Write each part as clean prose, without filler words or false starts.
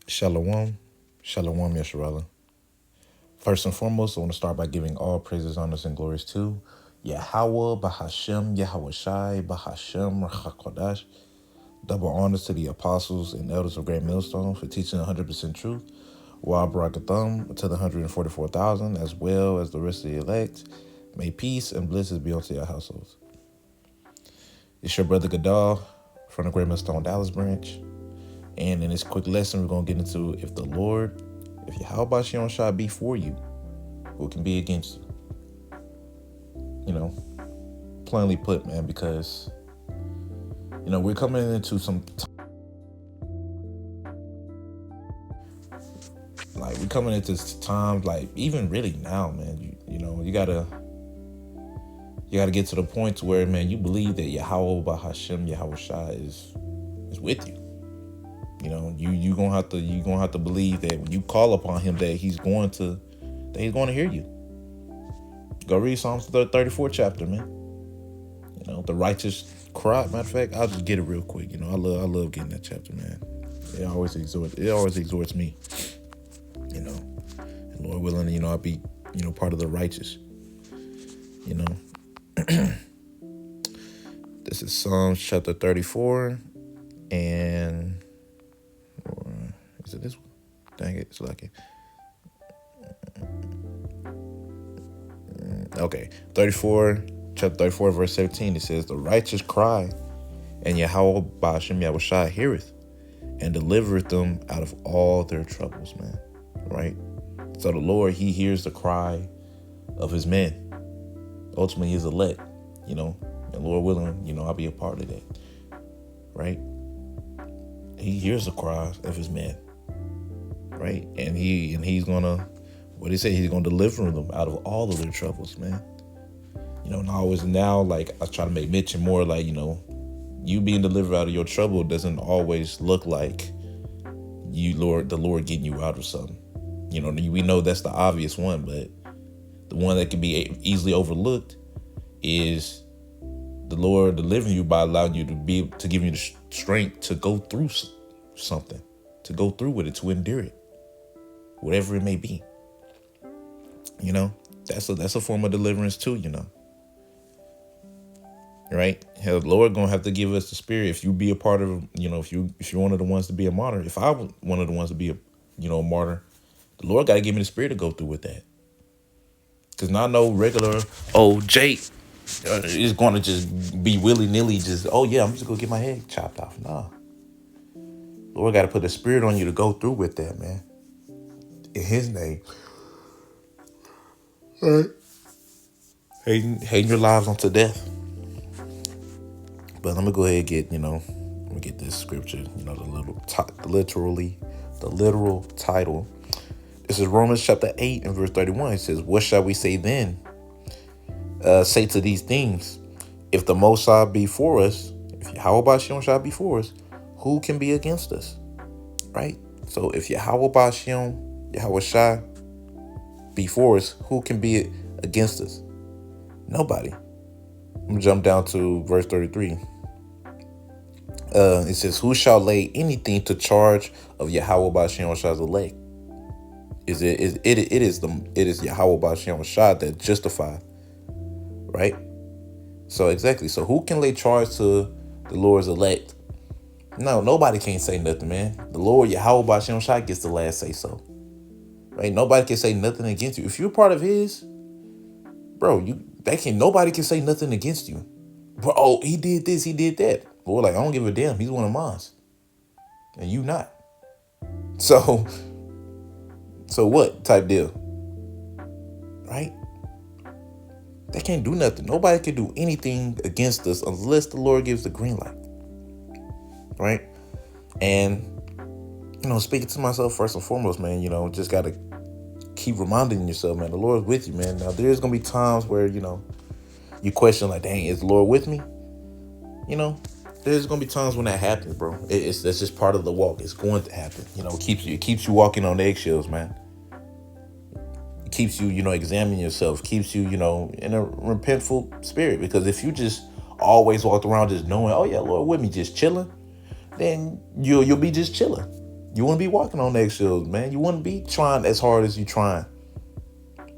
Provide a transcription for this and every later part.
Shalom. Shalom, Yasharala. First and foremost, I want to start by giving all praises, honors, and glories to Yahweh, Bahashem, Yahweh Shai, Bahashem, Rachakodash. Double honors to the apostles and elders of Great Millstone for teaching 100% truth. Wa Barakatham to the 144,000, as well as the rest of the elect. May peace and blessings be unto your households. It's your brother Gadal from the Great Millstone Dallas branch. And in this quick lesson, we're going to get into if Yahweh Shion Shah be for you, who can be against you? You know, plainly put, man, because, we're coming into we're coming into times, like, even really now, man, you gotta get to the point where, man, you believe that Yahweh Bahashem, Yahweh Shah is with you. You gonna have to believe that when you call upon him, that he's going to hear you. Go read Psalms 34 chapter, man. The righteous cry. Matter of fact, I'll just get it real quick. I love getting that chapter, man. It always exhorts me. And Lord willing, I'll be, part of the righteous. This is Psalms chapter 34, and is it this one? Dang it, it's lucky. Okay, chapter 34, verse 17. It says, "The righteous cry, and Yahweh Ba'ashem Yahushua heareth, and delivereth them out of all their troubles," man. Right? So the Lord, he hears the cry of his men. Ultimately, his elect, and Lord willing, I'll be a part of that. Right? He hears the cries of his men. Right? And he's gonna, what he said, he's gonna deliver them out of all of their troubles, man. Now, like, I try to make mention more, like, you being delivered out of your trouble doesn't always look like the Lord getting you out of something. We know that's the obvious one, but the one that can be easily overlooked is the Lord delivering you by allowing you to give you the strength to go through something, to go through with it, to endure it, whatever it may be. That's a form of deliverance too. Right? Hell, the Lord gonna have to give us the spirit. If you be a part of, if you're one of the ones to be a martyr. If I was one of the ones to be a martyr, the Lord got to give me the spirit to go through with that. Because not no regular old Jake is going to just be willy-nilly just, oh yeah, I'm just going to get my head chopped off. Nah. Lord got to put the spirit on you to go through with that, man. In his name. All right. Hating your lives unto death. But let me go ahead and get this scripture, the literal title. This is Romans chapter 8 and verse 31. It says, "What shall we say then? Say to these things, if the Most High be for us, if Yahweh Ba'ashem shall be for us, who can be against us?" Right? So if Yahweh Ba'ashem, Yahweh Shai be for us, who can be against us? Nobody. I'm going to jump down to verse 33. It says, "Who shall lay anything to charge of Yahweh Ba'ashem Shai's elect? It is Yahweh Ba'ashem Shai that justified." Right? So exactly. So who can lay charge to the Lord's elect? No, nobody can say nothing, man. The Lord Yahweh Ba'ashem Shai gets the last say so. Right? Nobody can say nothing against you. If you're part of his, bro, nobody can say nothing against you. Bro, oh, he did this, he did that. Lord, like, I don't give a damn. He's one of mine. And you not. So what type deal? Right? They can't do nothing. Nobody can do anything against us unless the Lord gives the green light. Right? And, speaking to myself first and foremost, man, just got to keep reminding yourself, man, the Lord's with you, man. Now, there's going to be times where, you question, like, dang, is the Lord with me? There's going to be times when that happens, bro. That's just part of the walk. It's going to happen. It keeps you walking on eggshells, man. It keeps you, examining yourself, keeps you, in a repentful spirit. Because if you just always walked around just knowing, oh yeah, Lord with me, just chilling, then you'll be just chilling. You wouldn't be walking on eggshells, man. You wouldn't be trying as hard as you trying,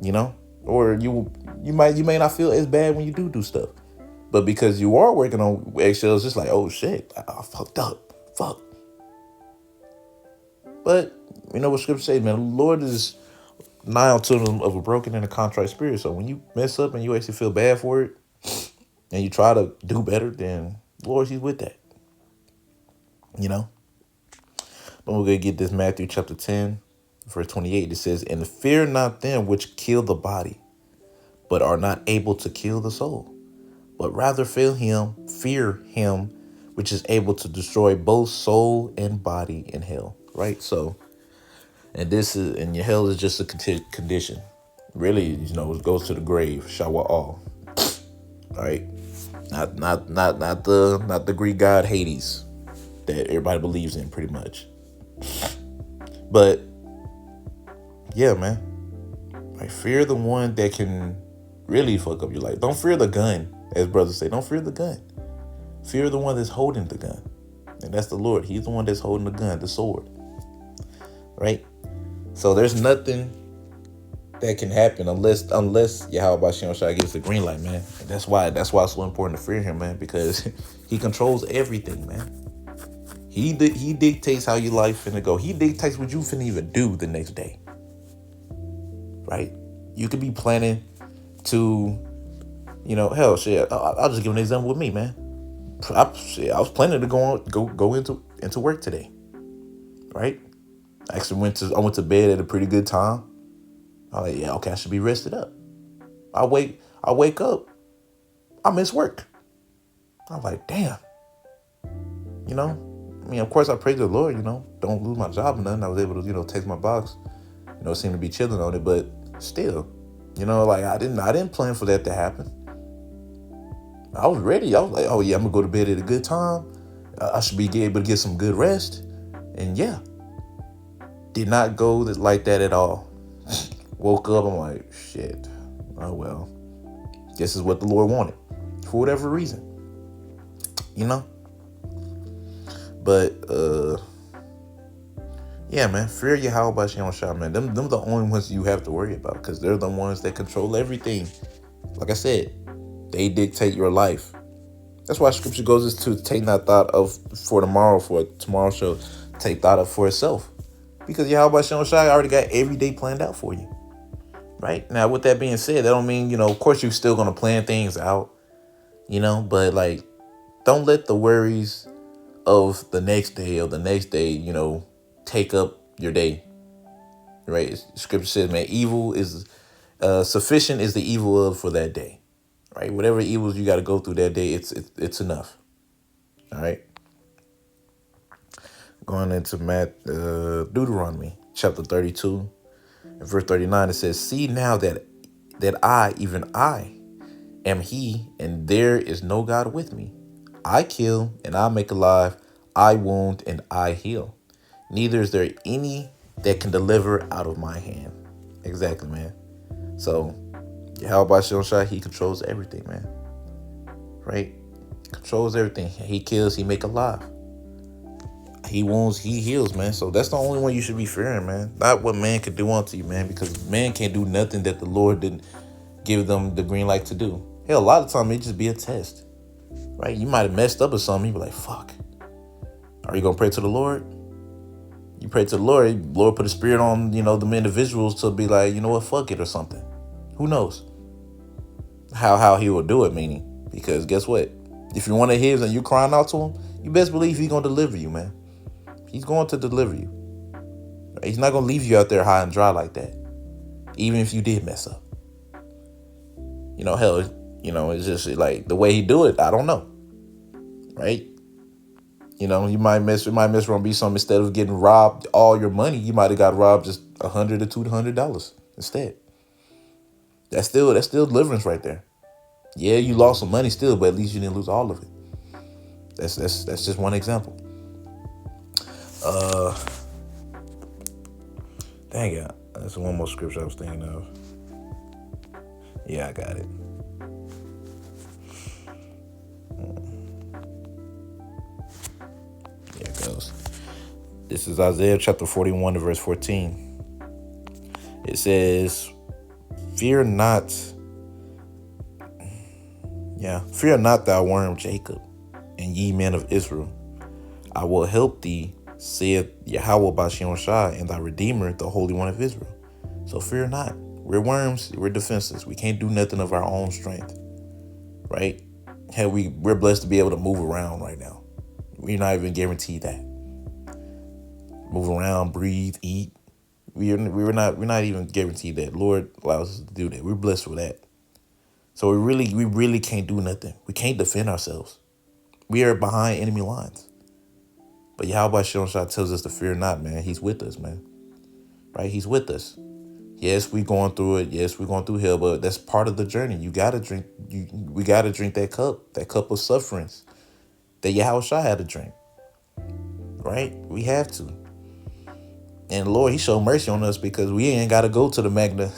you know? Or you may not feel as bad when you do stuff. But because you are working on eggshells, it's like, oh shit, I fucked up. Fuck. But you know what scripture says, man, the Lord is nigh unto them of a broken and a contrite spirit. So when you mess up and you actually feel bad for it and you try to do better, then Lord, he's with that. You know? But we're gonna get this Matthew chapter 10, verse 28. It says, and fear not them which kill the body, but are not able to kill the soul. But rather fear him which is able to destroy both soul and body in hell. Right? So, and your hell is just a condition. Really, you know, it goes to the grave, shawa all. Right? Not the Greek god Hades that everybody believes in, pretty much. But yeah, man. Like, fear the one that can really fuck up your life. Don't fear the gun, as brothers say. Don't fear the gun. Fear the one that's holding the gun. And that's the Lord. He's the one that's holding the gun, the sword. Right? So there's nothing that can happen unless Yahweh Bashem Shai gives the green light, man. And that's why it's so important to fear him, man, because he controls everything, man. He dictates how your life finna go. He dictates what you finna even do the next day. Right? You could be planning to, you know, hell, shit. I'll just give an example with me, man. I was planning to go into work today, right? I actually went to bed at a pretty good time. I'm like, yeah, okay, I should be rested up. I wake up, I miss work. I'm like, damn. You know, I mean, of course, I pray to the Lord. You know, don't lose my job or nothing. I was able to, you know, take my box. You know, seem to be chilling on it, but still, you know, like I didn't plan for that to happen. I was ready. I was like, oh yeah, I'm gonna go to bed at a good time. I should be able to get some good rest. And yeah, did not go like that at all. Woke up, I'm like, shit. Oh well, this is what the Lord wanted for whatever reason, you know. But yeah, man, fear Yahweh Bashem Shai, man. Them the only ones you have to worry about, because they're the ones that control everything. Like I said, they dictate your life. That's why scripture goes is to take not thought of for tomorrow shall take thought of for itself. Because Yahweh Bashem Shai already got every day planned out for you. Right? Now, with that being said, that don't mean, you know, of course you're still gonna plan things out, you know, but like, don't let the worries of the next day, you know, take up your day. Right? Scripture says, man, evil is sufficient is the evil of for that day. Right? Whatever evils you got to go through that day, it's enough. All right. Going into Deuteronomy chapter 32 and verse 39, it says, see now that I, even I, am he, and there is no God with me. I kill and I make alive, I wound and I heal. Neither is there any that can deliver out of my hand. Exactly, man. So, Yahweh Bashem Shai, he controls everything, man. Right? He controls everything. He kills, he make alive. He wounds, he heals, man. So that's the only one you should be fearing, man. Not what man could do unto you, man, because man can't do nothing that the Lord didn't give them the green light to do. Hell, a lot of time it just be a test. Right? You might have messed up or something. You be like, fuck. Are you going to pray to the Lord? You pray to the Lord put a spirit on, you know, them individuals to be like, you know what, fuck it or something. Who knows how he will do it, meaning, because guess what? If you're one of his and you're crying out to him, you best believe he's going to deliver you, man. He's going to deliver you. He's not going to leave you out there high and dry like that, even if you did mess up. You know, hell, you know, it's just like the way he do it, I don't know. Right? You know, you might miss wrong be something, instead of getting robbed all your money, you might have got robbed just $100 or $200 instead. That's still deliverance right there. Yeah, you lost some money still, but at least you didn't lose all of it. That's just one example. Dang it. That's one more scripture I was thinking of. Yeah, I got it. Here it goes. This is Isaiah chapter 41 to verse 14. It says, Fear not, fear not thou worm Jacob, and ye men of Israel. I will help thee, saith Yahweh Bashem Shai, and thy Redeemer, the Holy One of Israel. So fear not. We're worms, we're defenseless. We can't do nothing of our own strength, right? Hell, we're blessed to be able to move around right now. We're not even guaranteed that. Move around, breathe, eat. We're not even guaranteed that. Lord allows us to do that. We're blessed with that. So we really can't do nothing. We can't defend ourselves. We are behind enemy lines. But Yahweh Shem Shah tells us to fear not, man. He's with us, man. Right? He's with us. Yes, we're going through it. Yes, we're going through hell, but that's part of the journey. You gotta drink. We gotta drink that cup of sufferings that Yahweh Shah had to drink. Right? We have to. And Lord, He showed mercy on us because we ain't gotta go to the Magna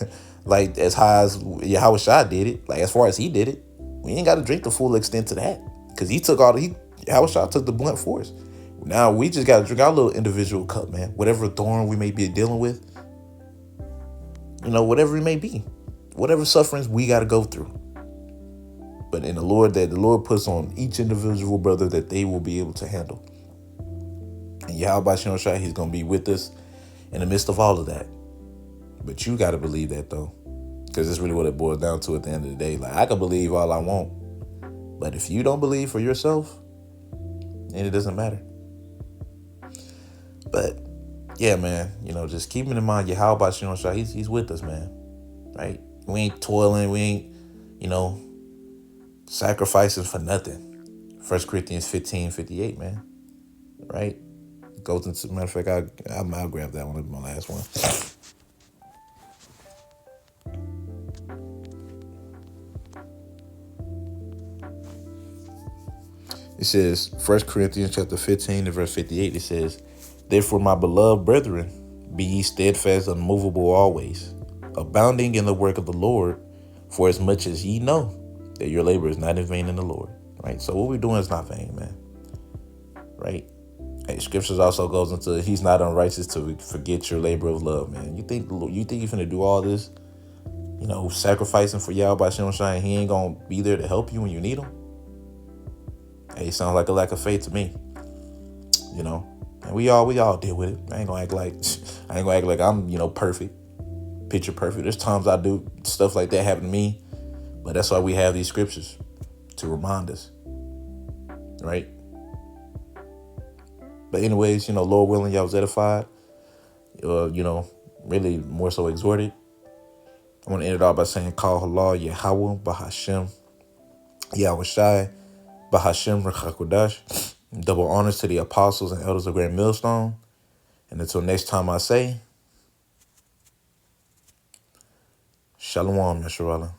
like as high as Yahweh Shah did it. Like as far as He did it, we ain't gotta drink the full extent to that because He took Yahweh Shah took the blunt force. Now we just gotta drink our little individual cup, man. Whatever thorn we may be dealing with, whatever it may be, whatever sufferings we gotta go through. But in the Lord, that the Lord puts on each individual brother that they will be able to handle. And Yahweh Shem Shai, He's gonna be with us in the midst of all of that. But you gotta believe that though, because it's really what it boils down to at the end of the day. Like I can believe all I want, but if you don't believe for yourself, then it doesn't matter. But yeah, man, just keeping in mind Yahweh Shem Shai, He's with us, man. Right? We ain't toiling, we ain't, sacrificing for nothing. 1 Corinthians 15:58, man. Right? Goes into, matter of fact, I'll grab that one. That'll be my last one. It says, 1 Corinthians chapter 15 and verse 58, it says, Therefore, my beloved brethren, be ye steadfast, unmovable always, abounding in the work of the Lord, for as much as ye know that your labor is not in vain in the Lord. Right? So what we're doing is not vain, man. Right? Hey, scriptures also goes into He's not unrighteous to forget your labor of love, man. You think you're finna do all this, sacrificing for Yahweh by Shem Shai, and He ain't gonna be there to help you when you need Him? Hey, it sounds like a lack of faith to me. And we all deal with it. I ain't gonna act like I'm perfect, picture perfect. There's times I do stuff like that happen to me, but that's why we have these scriptures to remind us, right? But anyways, Lord willing, y'all was edified. Really more so exhorted. I want to end it off by saying, Call Halal Yahweh Bahashem Yahweh Shai Bahashem Rechakodash. Double honors to the apostles and elders of Grand Millstone. And until next time I say, Shalom, Yasharallah.